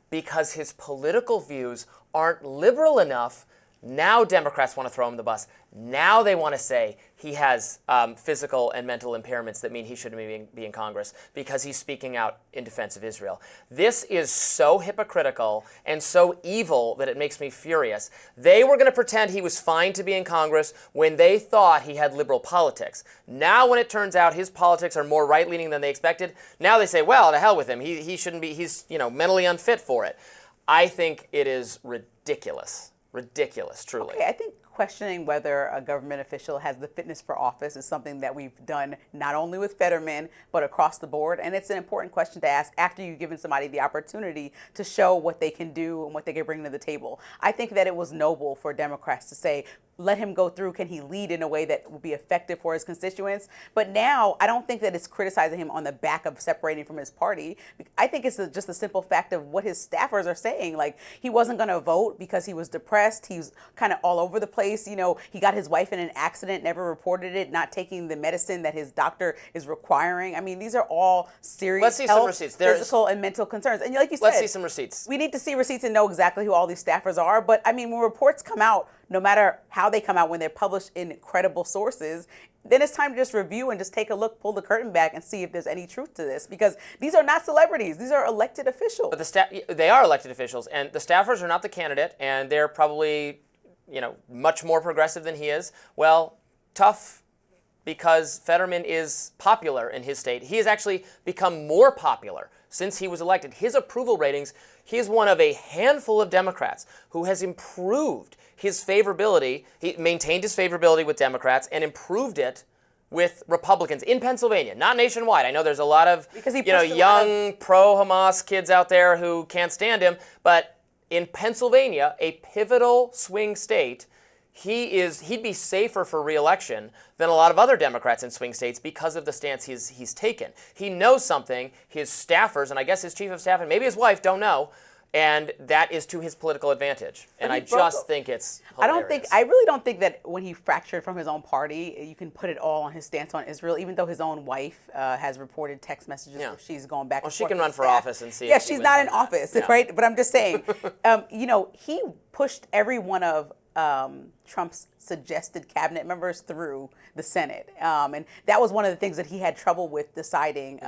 because his political views aren't liberal enough, now Democrats want to throw him the bus. Now they want to say he has physical and mental impairments that mean he shouldn't be in Congress because he's speaking out in defense of Israel. This is so hypocritical and so evil that it makes me furious. They were going to pretend he was fine to be in Congress when they thought he had liberal politics. Now when it turns out his politics are more right-leaning than they expected, now they say, well, to hell with him. He shouldn't be, he's mentally unfit for it. I think it is ridiculous. Ridiculous, truly. Okay, I think questioning whether a government official has the fitness for office is something that we've done not only with Fetterman, but across the board. And it's an important question to ask after you've given somebody the opportunity to show what they can do and what they can bring to the table. I think that it was noble for Democrats to say, let him go through. Can he lead in a way that will be effective for his constituents? But now I don't think that it's criticizing him on the back of separating from his party. I think it's just a simple fact of what his staffers are saying. Like, he wasn't going to vote because he was depressed. He was kind of all over the place. He got his wife in an accident, never reported it, not taking the medicine that his doctor is requiring. I mean, these are all serious Let's see health, some receipts. physical, and mental concerns. And like you said, let's see some receipts. We need to see receipts and know exactly who all these staffers are. But I mean, when reports come out, no matter how they come out, when they're published in credible sources, then it's time to just review and just take a look, pull the curtain back, and see if there's any truth to this. Because these are not celebrities; these are elected officials. But they are elected officials, and the staffers are not the candidate, and they're probably, much more progressive than he is. Well, tough, because Fetterman is popular in his state. He has actually become more popular since he was elected. His approval ratings, he is one of a handful of Democrats who has improved his favorability. He maintained his favorability with Democrats and improved it with Republicans in Pennsylvania, not nationwide. I know there's a lot of young pro-Hamas kids out there who can't stand him, but in Pennsylvania, a pivotal swing state, he'd be safer for re-election than a lot of other Democrats in swing states because of the stance he's taken. He knows something. His staffers, and I guess his chief of staff and maybe his wife don't know, And that is to his political advantage. And I just think it's hilarious. I really don't think that when he fractured from his own party, you can put it all on his stance on Israel, even though his own wife has reported text messages where she's going back and forth. Well, she can run for office and see. Yeah, she's not in office, right? But I'm just saying, he pushed every one of Trump's suggested cabinet members through the Senate. And that was one of the things that he had trouble with deciding,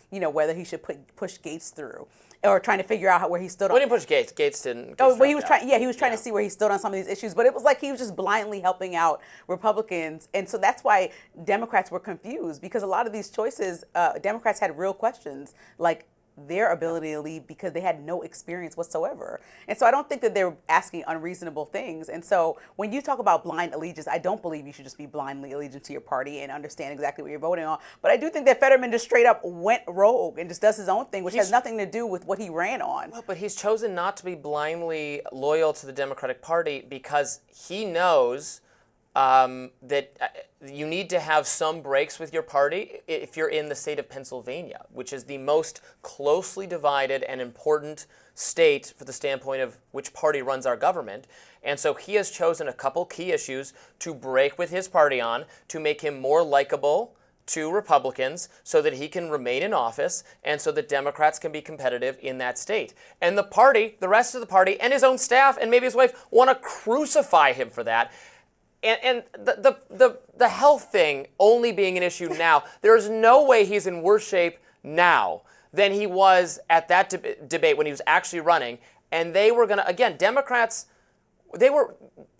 whether he should push Gates through or trying to figure out where he stood. He didn't push Gates. Gates didn't. Oh, but he was trying. Yeah, he was trying to see where he stood on some of these issues. But it was like he was just blindly helping out Republicans, and so that's why Democrats were confused, because a lot of these choices, Democrats had real questions like their ability to lead, because they had no experience whatsoever. And so I don't think that they're asking unreasonable things. And so when you talk about blind allegiance, I don't believe you should just be blindly allegiant to your party and understand exactly what you're voting on. But I do think that Fetterman just straight up went rogue and just does his own thing, which has nothing to do with what he ran on. Well, but he's chosen not to be blindly loyal to the Democratic Party because he knows that you need to have some breaks with your party if you're in the state of Pennsylvania, which is the most closely divided and important state for the standpoint of which party runs our government. And so he has chosen a couple key issues to break with his party on to make him more likable to Republicans so that he can remain in office and so that Democrats can be competitive in that state. And the party, the rest of the party, and his own staff and maybe his wife want to crucify him for that. And the health thing only being an issue now, there's no way he's in worse shape now than he was at that debate when he was actually running. And they were going to, again, Democrats, they were,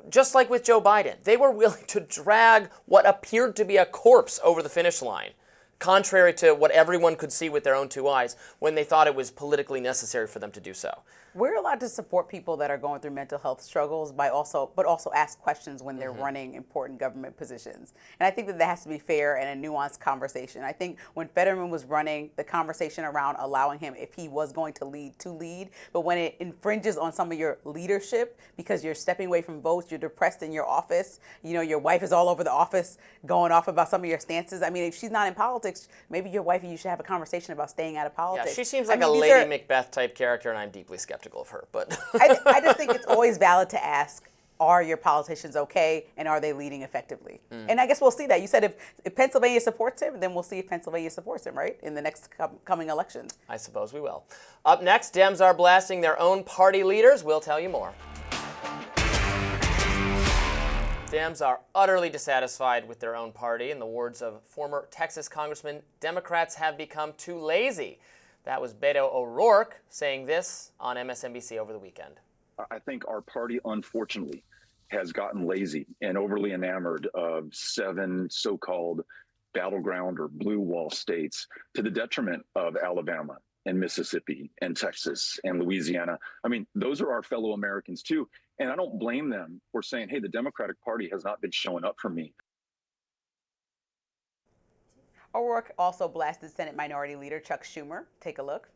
just like with Joe Biden, they were willing to drag what appeared to be a corpse over the finish line, contrary to what everyone could see with their own two eyes when they thought it was politically necessary for them to do so. We're allowed to support people that are going through mental health struggles but also ask questions when they're running important government positions. And I think that has to be fair and a nuanced conversation. I think when Fetterman was running, the conversation around allowing him, if he was going to lead, but when it infringes on some of your leadership because you're stepping away from votes, you're depressed in your office, your wife is all over the office going off about some of your stances. I mean, if she's not in politics, maybe your wife and you should have a conversation about staying out of politics. Yeah, she seems like a Lady Macbeth type character, and I'm deeply skeptical of her, but I just think it's always valid to ask, are your politicians okay, and are they leading effectively? And I guess we'll see that. You said if Pennsylvania supports him, then we'll see if Pennsylvania supports him, right, in the next coming election. I suppose we will. Up next, Dems are blasting their own party leaders. We'll tell you more. Dems are utterly dissatisfied with their own party. In the words of former Texas Congressman, Democrats have become too lazy. That was Beto O'Rourke saying this on MSNBC over the weekend. I think our party, unfortunately, has gotten lazy and overly enamored of 7 so-called battleground or blue wall states to the detriment of Alabama and Mississippi and Texas and Louisiana. I mean, those are our fellow Americans, too. And I don't blame them for saying, hey, the Democratic Party has not been showing up for me. O'Rourke also blasted Senate Minority Leader Chuck Schumer. Take a look.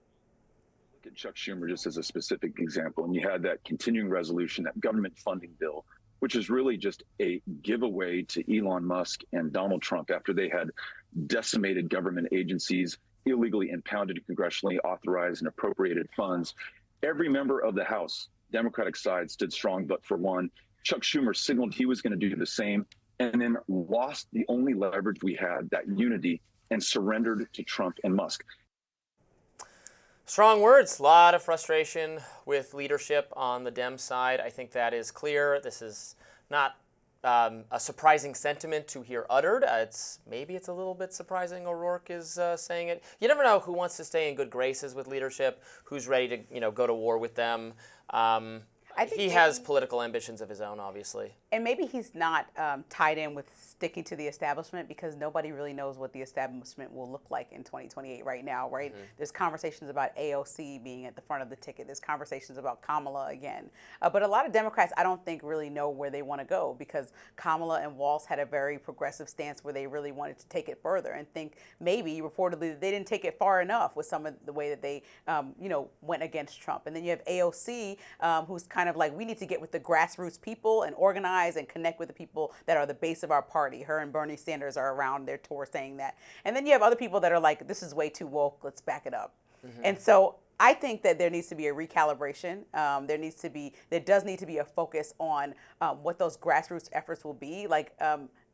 Look at Chuck Schumer just as a specific example. And you had that continuing resolution, that government funding bill, which is really just a giveaway to Elon Musk and Donald Trump after they had decimated government agencies, illegally impounded congressionally authorized and appropriated funds. Every member of the House, Democratic side, stood strong, but for one, Chuck Schumer signaled he was going to do the same and then lost the only leverage we had, that unity, and surrendered to Trump and Musk. Strong words, a lot of frustration with leadership on the Dem side. I think that is clear. This is not a surprising sentiment to hear uttered. Maybe it's a little bit surprising O'Rourke is saying it. You never know who wants to stay in good graces with leadership, who's ready to go to war with them. I think he has political ambitions of his own, obviously. And maybe he's not tied in with sticking to the establishment because nobody really knows what the establishment will look like in 2028 right now, right? Mm-hmm. There's conversations about AOC being at the front of the ticket. There's conversations about Kamala again. But a lot of Democrats, I don't think, really know where they want to go because Kamala and Waltz had a very progressive stance where they really wanted to take it further and think maybe, reportedly, they didn't take it far enough with some of the way that they, went against Trump. And then you have AOC, who's kind of like, we need to get with the grassroots people and organize and connect with the people that are the base of our party. Her and Bernie Sanders are around their tour saying that. And then you have other people that are like, this is way too woke, let's back it up. Mm-hmm. And so I think that there needs to be a recalibration. There does need to be a focus on what those grassroots efforts will be. Like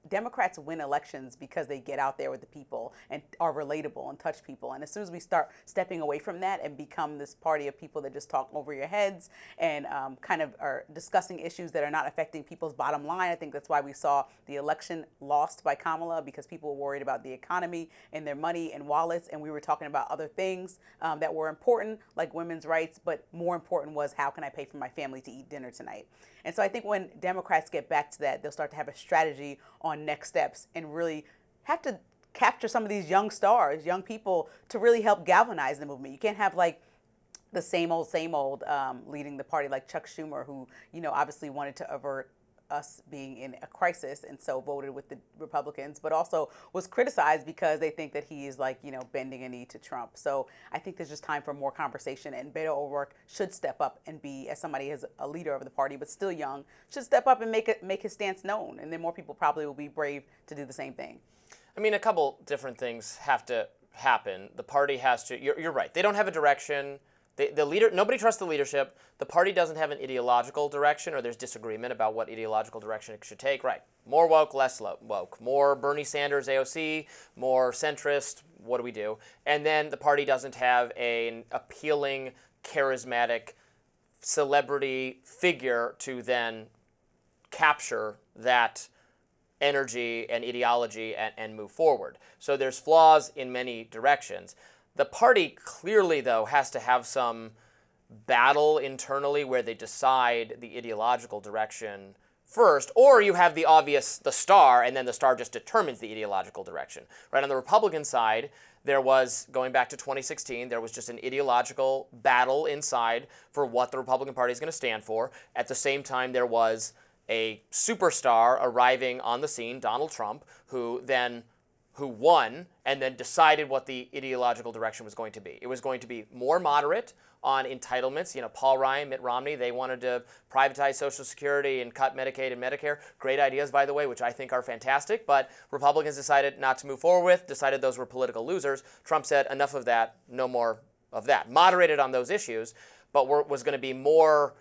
Democrats win elections because they get out there with the people and are relatable and touch people. And as soon as we start stepping away from that and become this party of people that just talk over your heads and kind of are discussing issues that are not affecting people's bottom line, I think that's why we saw the election lost by Kamala, because people were worried about the economy and their money and wallets. And we were talking about other things that were important, like women's rights. But more important was, how can I pay for my family to eat dinner tonight? And so I think when Democrats get back to that, they'll start to have a strategy on next steps and really have to capture some of these young stars, young people, to really help galvanize the movement. You can't have like the same old leading the party, like Chuck Schumer, who, obviously wanted to avert us being in a crisis and so voted with the Republicans, but also was criticized because they think that he is like, bending a knee to Trump. So I think there's just time for more conversation, and Beto O'Rourke should step up and be, as somebody as a leader of the party, but still young, should step up and make his stance known. And then more people probably will be brave to do the same thing. I mean, a couple different things have to happen. The party has to, you're right, they don't have a direction. The leader, nobody trusts the leadership. The party doesn't have an ideological direction, or there's disagreement about what ideological direction it should take. Right. More woke, less woke. More Bernie Sanders AOC, more centrist. What do we do? And then the party doesn't have an appealing, charismatic celebrity figure to then capture that energy and ideology and move forward. So there's flaws in many directions. The party clearly, though, has to have some battle internally where they decide the ideological direction first, or you have the obvious, the star, and then the star just determines the ideological direction. Right? On the Republican side, there was, going back to 2016, there was just an ideological battle inside for what the Republican Party is going to stand for. At the same time, there was a superstar arriving on the scene, Donald Trump, who won and then decided what the ideological direction was going to be. It was going to be more moderate on entitlements. Paul Ryan, Mitt Romney, they wanted to privatize Social Security and cut Medicaid and Medicare. Great ideas, by the way, which I think are fantastic, but Republicans decided not to move forward with, decided those were political losers. Trump said, enough of that, no more of that. Moderated on those issues, but was going to be more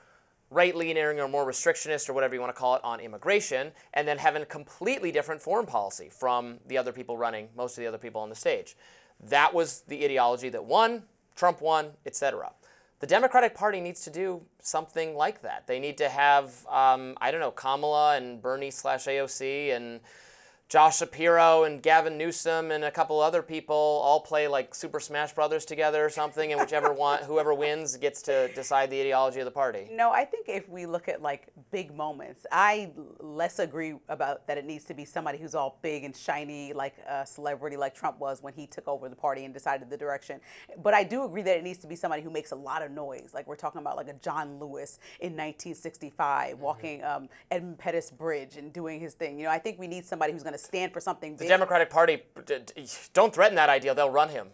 right-leaning or more restrictionist, or whatever you want to call it, on immigration, and then having a completely different foreign policy from the other people running, most of the other people on the stage. That was the ideology that won, Trump won, etc. The Democratic Party needs to do something like that. They need to have, Kamala and Bernie/AOC and Josh Shapiro and Gavin Newsom and a couple other people all play like Super Smash Brothers together or something, and whoever wins gets to decide the ideology of the party. No, I think if we look at like big moments, I less agree about that it needs to be somebody who's all big and shiny, like a celebrity like Trump was when he took over the party and decided the direction. But I do agree that it needs to be somebody who makes a lot of noise. Like we're talking about like a John Lewis in 1965, walking Edmund Pettus Bridge and doing his thing. I think we need somebody who's going to stand for something big. The Democratic Party, don't threaten that idea. They'll run him.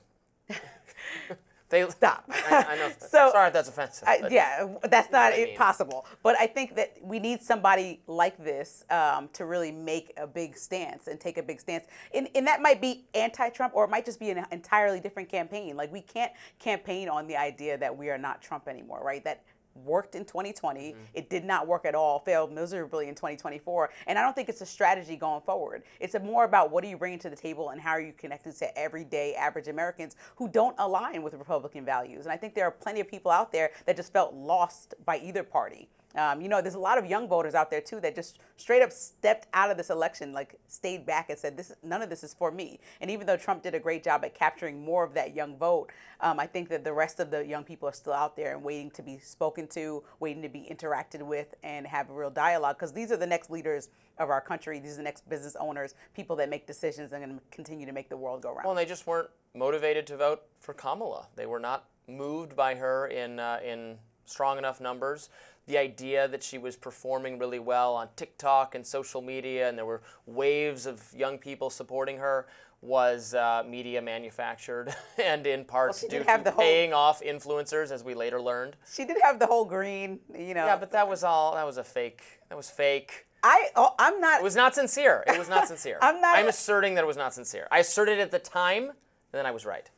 Stop. I know. So, sorry if that's offensive. That's not possible. But I think that we need somebody like this to really make a big stance and take a big stance. And that might be anti-Trump, or it might just be an entirely different campaign. Like we can't campaign on the idea that we are not Trump anymore, right? That worked in 2020. It did not work at all, failed miserably in 2024. And I don't think it's a strategy going forward. It's more about what are you bringing to the table and how are you connecting to everyday average Americans who don't align with Republican values. And I think there are plenty of people out there that just felt lost by either party. There's a lot of young voters out there too that just straight up stepped out of this election, like stayed back and said, none of this is for me. And even though Trump did a great job at capturing more of that young vote, I think that the rest of the young people are still out there and waiting to be spoken to, waiting to be interacted with, and have a real dialogue, because these are the next leaders of our country. These are the next business owners, people that make decisions and going to continue to make the world go round. Well, and they just weren't motivated to vote for Kamala. They were not moved by her in strong enough numbers. The idea that she was performing really well on TikTok and social media, and there were waves of young people supporting her, was media manufactured and in parts due to paying off influencers, as we later learned. She did have the whole green, Yeah, but that was a fake. That was fake. I'm not. It was not sincere. It was not sincere. I'm asserting that it was not sincere. I asserted it at the time, and then I was right.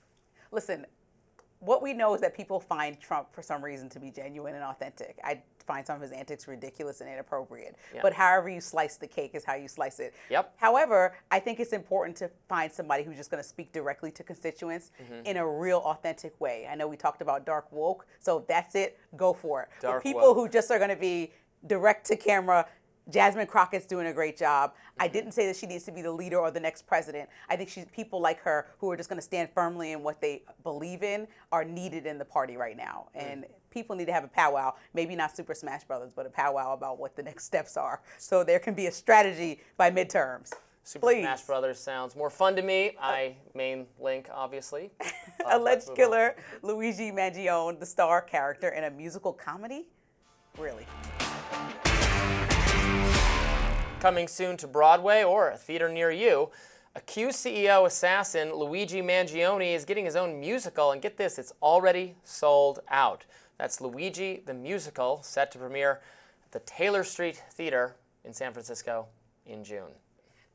Listen, what we know is that people find Trump for some reason to be genuine and authentic. I find some of his antics ridiculous and inappropriate. Yeah. But however you slice the cake is how you slice it. Yep. However, I think it's important to find somebody who's just going to speak directly to constituents in a real authentic way. I know we talked about dark woke, so if that's it, go for it. Dark But people woke. who just are going to be direct to camera. Jasmine Crockett's doing a great job. I didn't say that she needs to be the leader or the next president. I think people like her who are just going to stand firmly in what they believe in are needed in the party right now. And people need to have a powwow, maybe not Super Smash Brothers, but a powwow about what the next steps are. So there can be a strategy by midterms. Super Please. Smash Brothers sounds more fun to me. Main link, obviously. Alleged killer Luigi Mangione, the star character in a musical comedy? Really? Coming soon to Broadway or a theater near you, accused CEO assassin Luigi Mangione is getting his own musical, and get this, it's already sold out. That's Luigi the Musical, set to premiere at the Taylor Street Theater in San Francisco in June.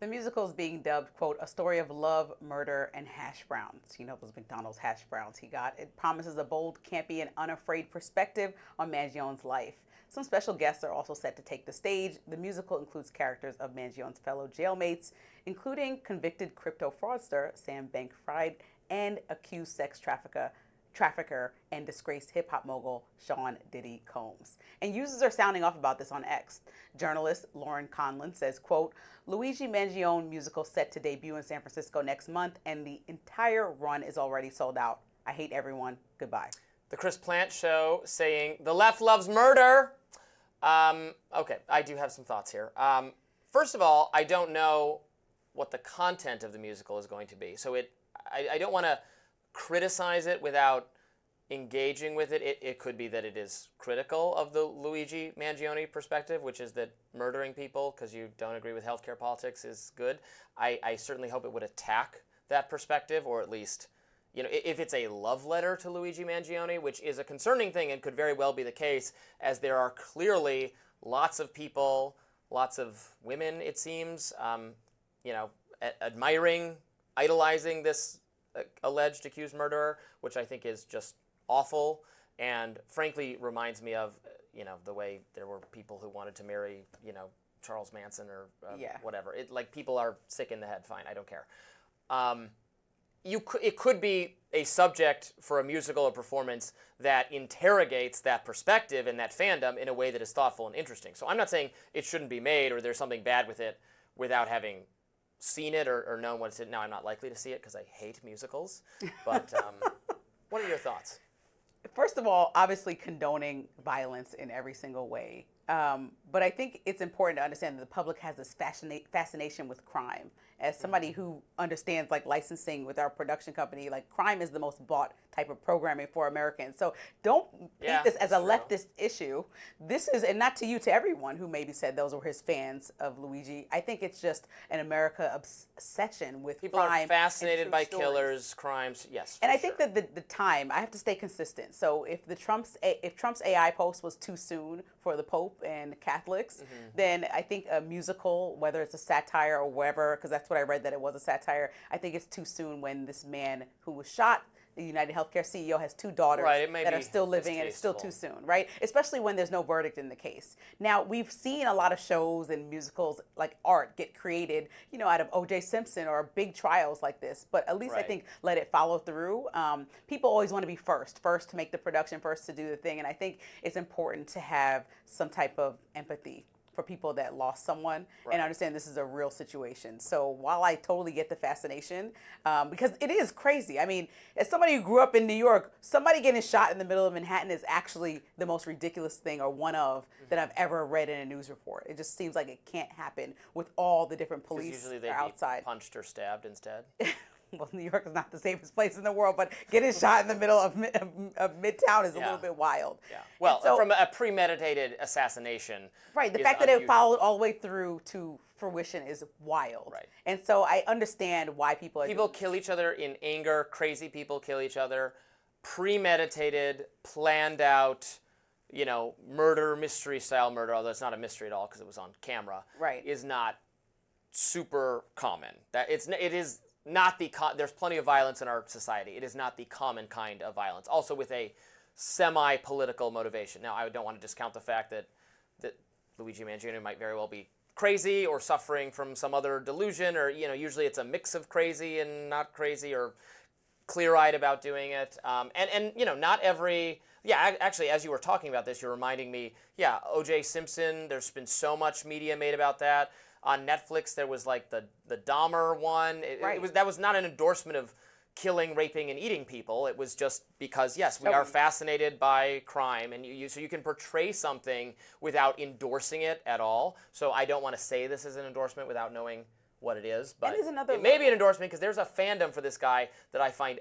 The musical is being dubbed, quote, a story of love, murder, and hash browns. You know those McDonald's hash browns he got. It promises a bold, campy, and unafraid perspective on Mangione's life. Some special guests are also set to take the stage. The musical includes characters of Mangione's fellow jailmates, including convicted crypto fraudster Sam Bankman-Fried and accused sex trafficker and disgraced hip-hop mogul Sean Diddy Combs. And users are sounding off about this on X. Journalist Lauren Conlon says, quote, Luigi Mangione musical set to debut in San Francisco next month, and the entire run is already sold out. I hate everyone. Goodbye. The Chris Plant Show saying, the left loves murder. Okay, I do have some thoughts here. First of all, I don't know what the content of the musical is going to be. So I don't want to criticize it without engaging with it. It could be that it is critical of the Luigi Mangione perspective, which is that murdering people because you don't agree with healthcare politics is good. I certainly hope it would attack that perspective, or at least, you know, if it's a love letter to Luigi Mangione, which is a concerning thing and could very well be the case, as there are clearly lots of people, lots of women, it seems, you know, admiring, idolizing this alleged accused murderer, which I think is just awful and frankly reminds me of, you know, the way there were people who wanted to marry, you know, Charles Manson or whatever. Like, people are sick in the head. Fine, I don't care. It could be a subject for a musical or performance that interrogates that perspective and that fandom in a way that is thoughtful and interesting. So I'm not saying it shouldn't be made or there's something bad with it without having seen it or known what it's in. Now, I'm not likely to see it because I hate musicals. But what are your thoughts? First of all, obviously condoning violence in every single way. But I think it's important to understand that the public has this fascination with crime. As somebody who understands like licensing with our production company, like crime is the most bought type of programming for Americans. So don't paint this as a leftist issue. This is, and not to you, to everyone who maybe said those were his fans of Luigi. I think it's just an America obsession with people crime. People are fascinated by stories. Killers, crimes, yes. And I think that the time, I have to stay consistent. So if Trump's AI post was too soon for the Pope and Catholics, then I think a musical, whether it's a satire or whatever, because that's what I read, that it was a satire, I think it's too soon when this man who was shot, the UnitedHealthcare CEO, has two daughters that are still living, and it's still too soon, right? Especially when there's no verdict in the case. Now, we've seen a lot of shows and musicals, like art, get created, you know, out of O.J. Simpson or big trials like this. But at least I think let it follow through. People always want to be first to make the production, first to do the thing. And I think it's important to have some type of empathy for people that lost someone and understand this is a real situation. So while I totally get the fascination, because it is crazy. I mean, as somebody who grew up in New York, somebody getting shot in the middle of Manhattan is actually the most ridiculous thing, or one of, that I've ever read in a news report. It just seems like it can't happen with all the different police usually they'd outside. Be punched or stabbed instead. Well, New York is not the safest place in the world, but getting shot in the middle of Midtown is a little bit wild. Yeah. Well, so, from a premeditated assassination. Right. The fact that it followed all the way through to fruition is wild. Right. And so I understand why people are People kill each other in anger. Crazy people kill each other. Premeditated, planned out, you know, murder, mystery style murder, although it's not a mystery at all because it was on camera. Right. Is not super common. It is not the there's plenty of violence in our society. It is not the common kind of violence. Also with a semi-political motivation. Now, I don't want to discount the fact that Luigi Mangione might very well be crazy or suffering from some other delusion, or usually it's a mix of crazy and not crazy, or clear-eyed about doing it. And not every. Yeah, actually, as you were talking about this, you're reminding me. Yeah, O.J. Simpson. There's been so much media made about that. On Netflix, there was like the Dahmer one. That was not an endorsement of killing, raping, and eating people. It was just because, yes, we are fascinated by crime, and so you can portray something without endorsing it at all. So I don't want to say this is an endorsement without knowing what it is, but it may be an endorsement because there's a fandom for this guy that I find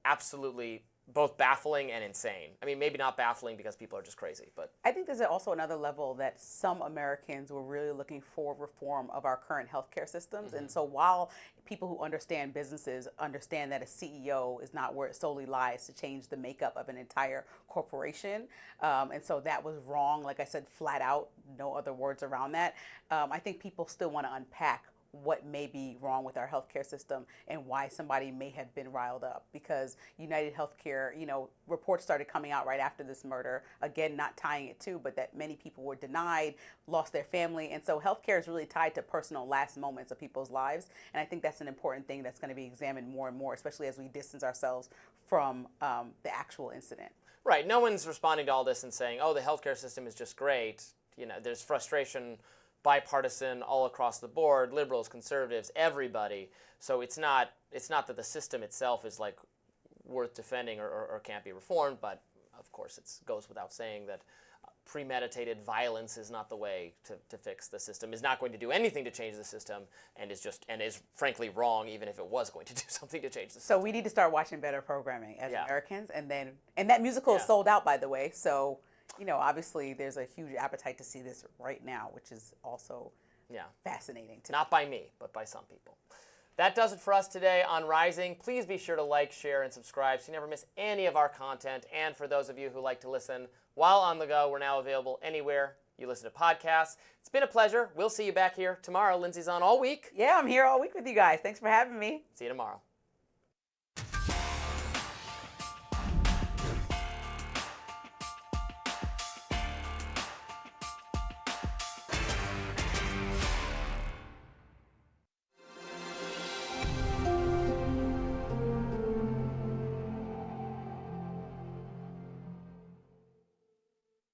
absolutely both baffling and insane. I mean, maybe not baffling because people are just crazy, but I think there's also another level that some Americans were really looking for reform of our current healthcare systems. And so while people who understand businesses understand that a CEO is not where it solely lies to change the makeup of an entire corporation, and so that was wrong, like I said, flat out, no other words around that, I think people still want to unpack what may be wrong with our healthcare system and why somebody may have been riled up. Because UnitedHeathcare, reports started coming out right after this murder, again, not tying it to, but that many people were denied, lost their family. And so healthcare is really tied to personal last moments of people's lives. And I think that's an important thing that's going to be examined more and more, especially as we distance ourselves from the actual incident. Right. No one's responding to all this and saying, oh, the healthcare system is just great. There's frustration, bipartisan all across the board, liberals, conservatives, everybody. So it's not that the system itself is like worth defending or can't be reformed, but of course it goes without saying that premeditated violence is not the way to fix the system, is not going to do anything to change the system, and is frankly wrong even if it was going to do something to change the system. So we need to start watching better programming as Americans, and that musical is sold out, by the way, so obviously there's a huge appetite to see this right now, which is also fascinating to me. Not by me, but by some people. That does it for us today on Rising. Please be sure to like, share, and subscribe so you never miss any of our content. And for those of you who like to listen while on the go, we're now available anywhere you listen to podcasts. It's been a pleasure. We'll see you back here tomorrow. Lindsey's on all week. Yeah, I'm here all week with you guys. Thanks for having me. See you tomorrow.